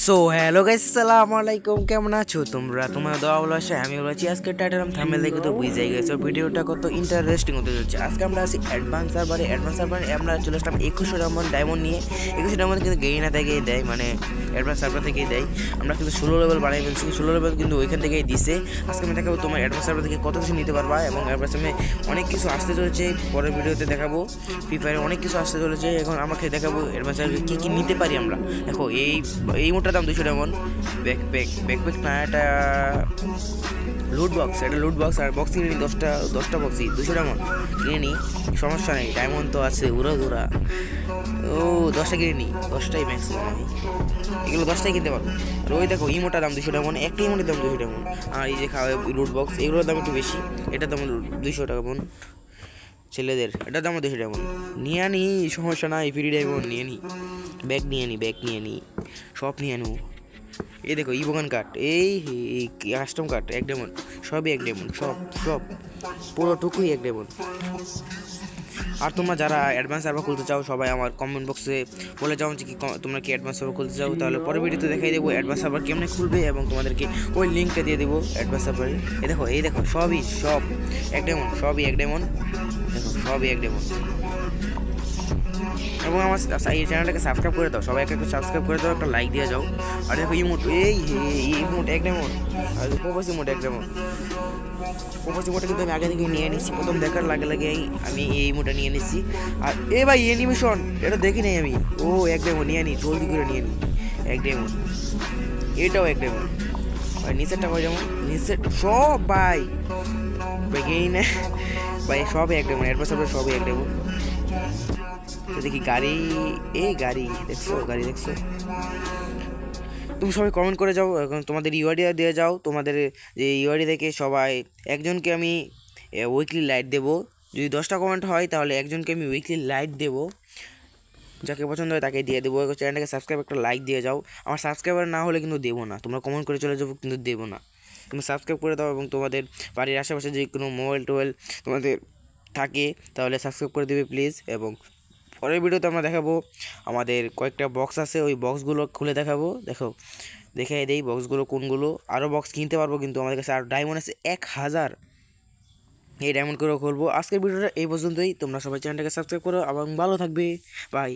So hello guys, আসসালামু আলাইকুম। কেমন আছো তোমরা? তোমার দোয়া ভালো আছে, আমি ভালো আছি। আজকে টাইটেল থাম্বনেল দেখে তো বুঝেই গেছো ভিডিওটা কত ইন্টারেস্টিং হতে যাচ্ছে। আজকে আমরা আছি অ্যাডভান্স সার্ভারে আমরা চলে আসলাম 2100 ডায়মন্ড নিয়ে। 2100 ডায়মন্ড কিন্তু গেইনা থেকেই দেয়, মানে অ্যাডভান্স সার্ভার থেকেই দেয়। আমরা কিন্তু 16 লেভেল বানাই ফেলছি, 16 লেভেল কিন্তু ওইখান থেকেই দিছে। আজকে আমি দেখাবো তোমার অ্যাডভান্স সার্ভার থেকে কত কিছু নিতে পারবা, এবং অ্যাডভান্সে অনেক কিছু আসতে চলেছে। পরের ভিডিওতে দেখাবো ফ্রি ফায়ারে অনেক কিছু আসতে চলেছে। এখন আমাকে দেখাবো অ্যাডভান্স সার্ভারে কী কী নিতে পারি আমরা। দেখো এই মোটার দাম 200 ডায়মন্ড। ব্যাকপ্যাক না, এটা লুট বক্স, এটা লুট বক্স। আর বক্স কিনে নিই, দশটা বক্সই 200 ডায়মন্ড কিনে নিই, সমস্যা নেই, ডায়মন্ড তো আছে উড়া। ও 10টা কিনে নিই, 10টাই ম্যাক্সিমাম আমি এগুলো 10টাই কিনতে পারবো। আর ওই দেখো ইমোটার দাম 200 ডায়মন্ড, একটা ইমোটের দাম 200 ডায়মন্ড। আর এই যে লুট বক্স, এগুলোর দাম একটু বেশি, এটার দাম 200 টাকা মন ছেলেদের, এটার দাম 200 ডায়মন্ড। নিয়ে আনি, সমস্যা নাই, ফ্রি ডায়মন্ড নিয়ে নিই। ব্যাগ নিয়ে নিই, সব নিয়ে আনবো। এই দেখো ইবোগান কার্ড, এই কাস্টম কার্ড 1 ডায়মন্ড, সবই 1 ডায়মন্ড, সব পুরোটুকুই 1 ডায়মন্ড। আর তোমরা যারা অ্যাডভান্স সার্ভার খুলতে চাও সবাই আমার কমেন্ট বক্সে বলে যাও যে কি তোমরা কি অ্যাডভান্স সার্ভার খুলতে চাও, তাহলে পরের ভিডিওতে দেখাই দেবো অ্যাডভান্স সার্ভার কেমনে খুলবে, এবং তোমাদেরকে ওই লিঙ্কটা দিয়ে দেবো অ্যাডভান্স সার্ভারে। এই দেখো সব 1 ডায়মন্ড, সবই 1 ডায়মন্ড, দেখো সবই 1 ডায়মন্ড। এবং আমার এই চ্যানেলটাকে সাবস্ক্রাইব করে দাও, সবাই একটা সাবস্ক্রাইব করে দাও, একটা লাইক দিয়ে যাও। আর দেখো ইমোট, ইমোট 1 ডায়মন্ড, আর প্রবাসী ইমোট 1 ডায়মন্ড। প্রবাসী ইমোটটা কিন্তু আমি আগে থেকে নিয়ে নিচ্ছি, প্রথম দেখার লাগে আমি এই ইমোটটা নিয়ে নিচ্ছি। আর ভাই অ্যানিমেশন এটা দেখি নাই আমি। ও 1 ডায়মন্ড নিয়ে নিই, জলদি করে নিয়ে নিই, 1 ডায়মন্ড। এটাও 1 ডায়মন্ড ভাই। নিচেরটা হয় যেমন নিচের সব ভাই গেইন ভাই, সবই 1 ডায়মন্ড, অ্যাডভান্স সবই 1 ডায়মন্ড। তো দেখি গাড়ি দেখছো? তুমি সবাই কমেন্ট করে যাও, এখন তোমাদের ইউআইডি দিয়ে যাও। তোমাদের যে ইউআইডি থেকে সবাই একজনকে আমি উইকলি লাইট দেবো। যদি 10টা কমেন্ট হয় তাহলে একজনকে আমি উইকলি লাইট দেবো, যাকে পছন্দ হয় তাকে দিয়ে দেবো। চ্যানেলটাকে সাবস্ক্রাইব, একটা লাইক দিয়ে যাও। আমার সাবস্ক্রাইবার না হলে কিন্তু দেবো না, তোমরা কমেন্ট করে চলে যাবো কিন্তু দেবো না। তুমি সাবস্ক্রাইব করে দাও, এবং তোমাদের বাড়ির আশেপাশে যে কোনো মোবাইল তোমাদের থাকে তাহলে সাবস্ক্রাইব করে দেবে প্লিজ। এবং পরের ভিডিওতে আমরা দেখাবো আমাদের কয়েকটা বক্স আছে, ওই বক্সগুলো খুলে দেখাবো। দেখে দেই বক্সগুলো কোনগুলো। আরও বক্স কিনতে পারবো, কিন্তু আমাদের কাছে আর ডায়মন্ড আছে 1000, এই ডায়মন্ড করেও খুলবো। আজকের ভিডিওটা এই পর্যন্তই। তোমরা সবাই চ্যানেলটাকে সাবস্ক্রাইব করো এবং ভালো থাকবে, বাই।